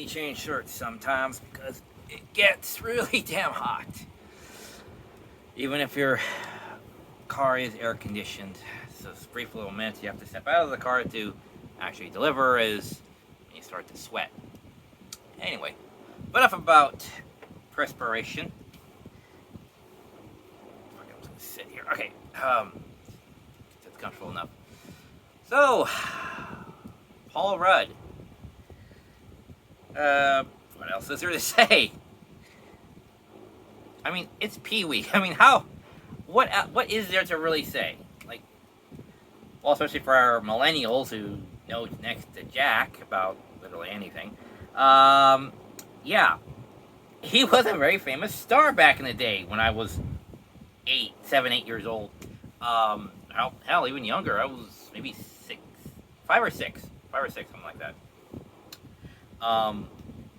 me change shirts sometimes because it gets really damn hot. Even if your car is air conditioned, so it's brief little minutes you have to step out of the car to actually deliver is when you start to sweat. Anyway, but enough about perspiration. I'm just gonna sit here. Okay, it's comfortable enough. So, Paul Rudd. What else is there to say? I mean, it's Pee-wee. I mean, how? What is there to really say? Like, well, especially for our millennials who know next to Jack about literally anything. Yeah, he was a very famous star back in the day when I was 8 years old. Hell, even younger. I was maybe 5 or 6, something like that.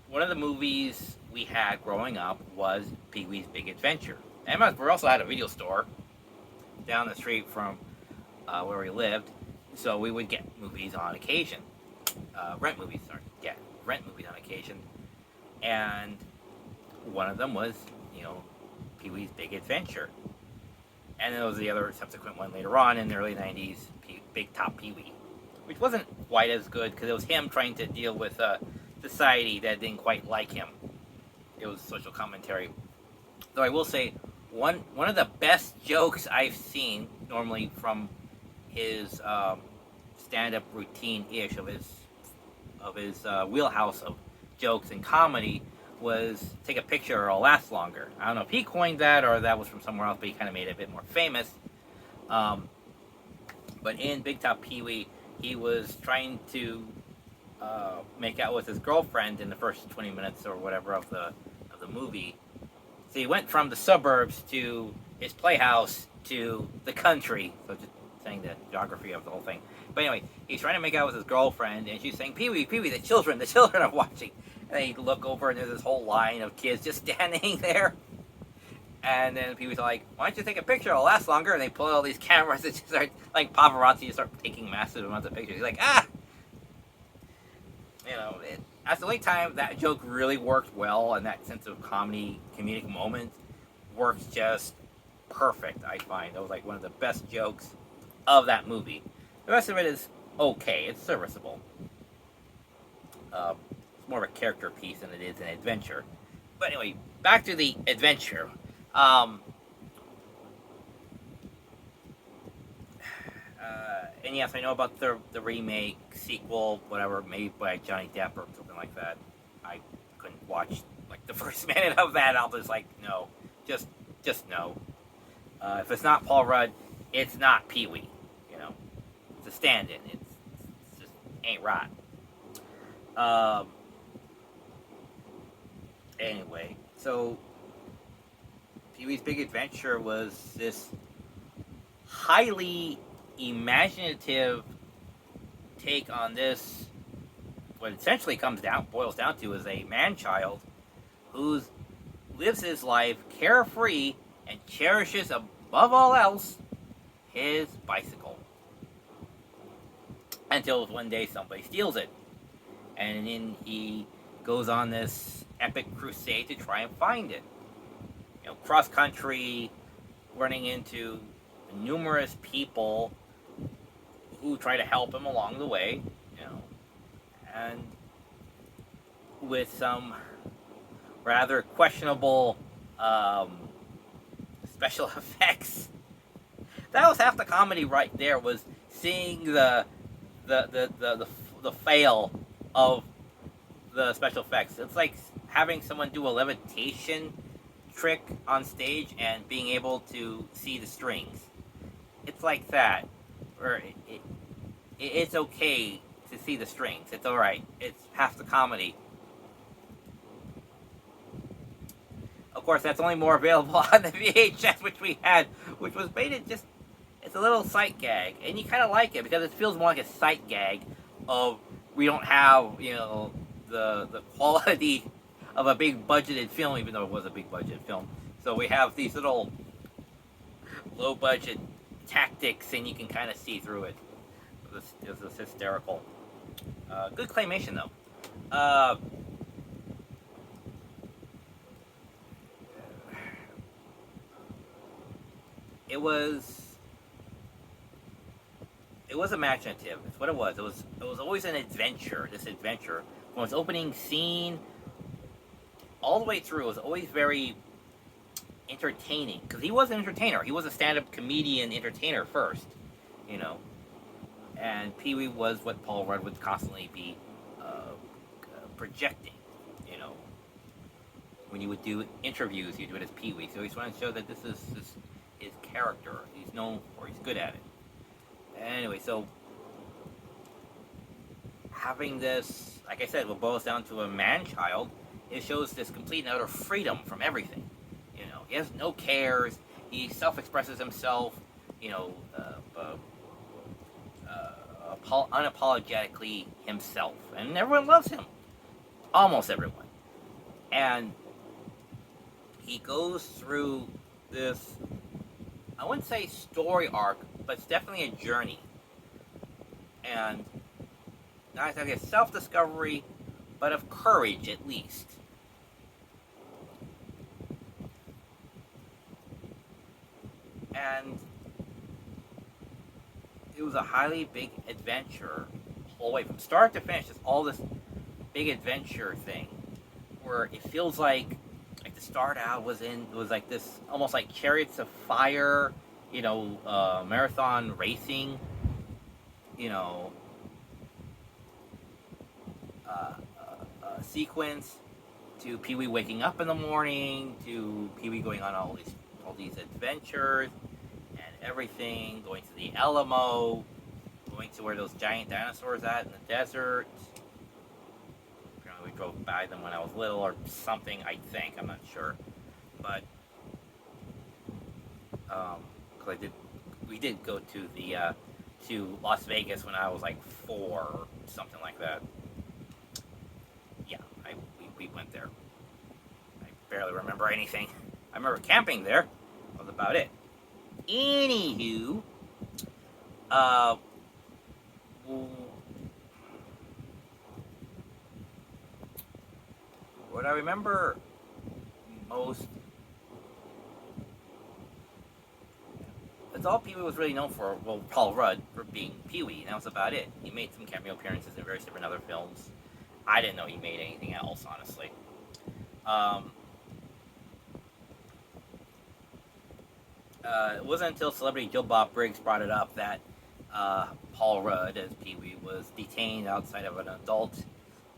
One of the movies we had growing up was Pee-wee's Big Adventure. And we also had a video store down the street from where we lived, so we would get movies on occasion. Rent movies on occasion. And one of them was, Pee-wee's Big Adventure. And then there was the other subsequent one later on in the early 90s, Big Top Pee-wee, which wasn't quite as good because it was him trying to deal with society that didn't quite like him. It was social commentary. Though I will say, one of the best jokes I've seen, normally from his stand-up routine-ish of his wheelhouse of jokes and comedy, was take a picture or it'll last longer. I don't know if he coined that or that was from somewhere else, but he kind of made it a bit more famous. But in Big Top Pee-wee, he was trying to make out with his girlfriend in the first 20 minutes or whatever of the movie. So he went from the suburbs to his playhouse to the country. So just saying the geography of the whole thing. But anyway, he's trying to make out with his girlfriend, and she's saying, "Pee-wee, Pee-wee, the children are watching." And then you look over, and there's this whole line of kids just standing there. And then Pee-wee's like, "Why don't you take a picture? It'll last longer." And they pull out all these cameras and just start, like paparazzi, just start taking massive amounts of pictures. He's like, that's the only time that joke really worked well, and that sense of comedic moment works just perfect, I find. That was like one of the best jokes of that movie. The rest of it is okay. It's serviceable. It's more of a character piece than it is an adventure. But anyway, back to the adventure. And yes, I know about the remake, sequel, whatever, made by Johnny Depp or something like that. I couldn't watch like the first minute of that. I'll just like, no, just no. If it's not Paul Rudd, it's not Pee-wee. It's a stand-in. It's just ain't right. Anyway, so Pee-wee's Big Adventure was this highly imaginative take on this, what essentially boils down to is a man-child who lives his life carefree and cherishes above all else his bicycle. Until one day somebody steals it. And then he goes on this epic crusade to try and find it. Cross country, running into numerous people who try to help him along the way, and with some rather questionable special effects. That was half the comedy right there, was seeing the fail of the special effects. It's like having someone do a levitation trick on stage and being able to see the strings. It's like that, where it's okay to see the strings. It's all right. It's half the comedy. Of course, that's only more available on the VHS, which we had, which was made it's a little sight gag, and you kind of like it because it feels more like a sight gag of we don't have, the quality of a big budgeted film, even though it was a big budget film. So we have these little low budget tactics, and you can kind of see through it. It was hysterical. Good claymation though. it was imaginative. It's what it was. It was always an adventure. This adventure from its opening scene all the way through, it was always very entertaining because he was an entertainer. He was a stand-up comedian entertainer first, you know. And Pee Wee was what Paul Rudd would constantly be projecting, you know. When you would do interviews, you do it as Pee Wee. So he's trying to show that this is his character. He's known for. He's good at it. Anyway, so having this, like I said, what boils down to a man-child, it shows this complete and utter freedom from everything. You know, he has no cares. He self-expresses himself. You know, unapologetically himself, and everyone loves him. Almost everyone. And he goes through this, I wouldn't say story arc, but it's definitely a journey. And not exactly a self-discovery, but of courage at least. And it was a highly big adventure all the way from start to finish. It's all this big adventure thing where it feels like the start out was like this almost like Chariots of Fire, you know, marathon racing, you know, sequence to Pee Wee waking up in the morning, to Pee Wee going on all these adventures and everything, going to the Alamo, going to where those giant dinosaurs at in the desert. Apparently we drove by them when I was little or something, I think, I'm not sure. But cause we did go to the to Las Vegas when I was like 4 or something like that. Yeah, we went there. I barely remember anything. I remember camping there. That was about it. Anywho, what I remember most, that's all Pee Wee was really known for. Well, Paul Rudd for being Pee Wee, and that was about it. He made some cameo appearances in various different other films. I didn't know he made anything else, honestly. It wasn't until celebrity Joe Bob Briggs brought it up that Paul Rudd, as Pee Wee, was detained outside of an adult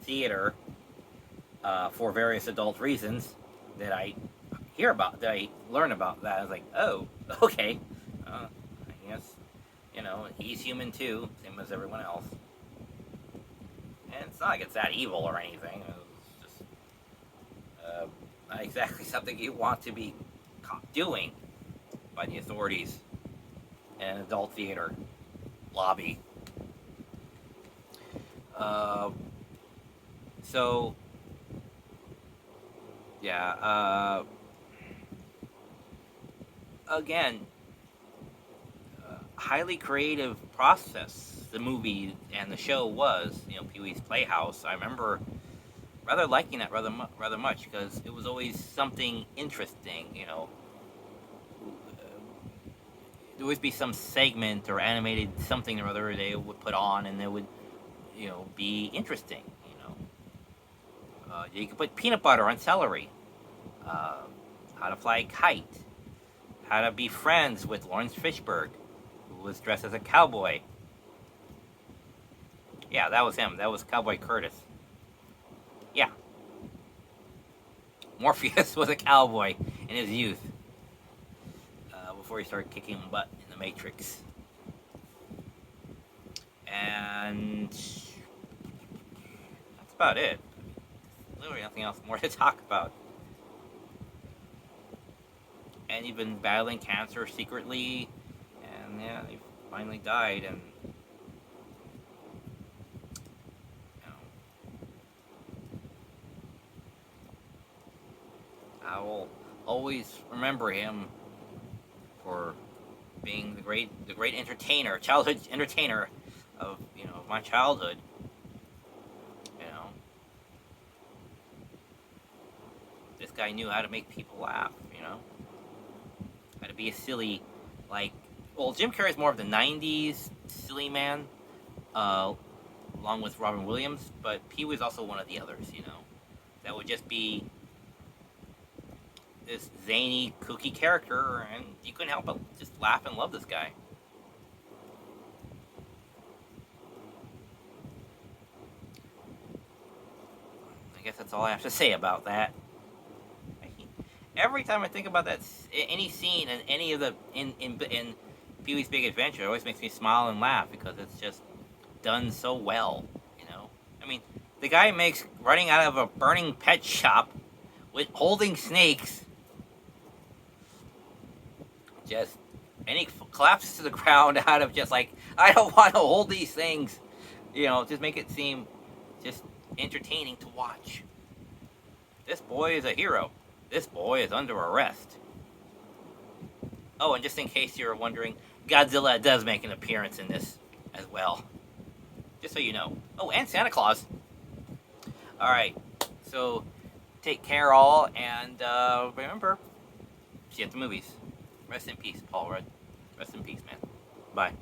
theater for various adult reasons that I learn about that. I was like, oh, okay. I guess, you know, he's human too, same as everyone else. And it's not like it's that evil or anything. It's just not exactly something you want to be caught doing by the authorities in an adult theater lobby. So, yeah, again, highly creative process the movie and the show was, you know, Pee-wee's Playhouse. I remember rather liking that rather much because it was always something interesting, you know. There would be some segment or animated something or other they would put on, and it would, you know, be interesting. You know, you could put peanut butter on celery. How to fly a kite. How to be friends with Lawrence Fishburne, who was dressed as a cowboy. Yeah, that was him. That was Cowboy Curtis. Yeah. Morpheus was a cowboy in his youth. Before he started kicking butt in the Matrix. And that's about it. Literally nothing else more to talk about. And he's been battling cancer secretly, and yeah, he finally died, and you know, I will always remember him for being the great entertainer, childhood entertainer of, you know, my childhood. You know, this guy knew how to make people laugh. You know, how to be a silly Like, well, Jim Carrey's more of the '90s silly man, uh, along with Robin Williams. But Pee Wee's also one of the others. That would just be this zany, kooky character, and you couldn't help but just laugh and love this guy. I guess that's all I have to say about that. Every time I think about that, any scene in any of the in Pee Wee's Big Adventure, it always makes me smile and laugh because it's just done so well. I mean, the guy makes running out of a burning pet shop with holding snakes. Just and he collapses to the ground out of just like, I don't want to hold these things. Just make it seem just entertaining to watch. This boy is a hero. This boy is under arrest. Oh, and just in case you're wondering, Godzilla does make an appearance in this as well. Just so you know. Oh, and Santa Claus. Alright, so take care all, and remember, see you at the movies. Rest in peace, Paul Rudd. Rest in peace, man. Bye.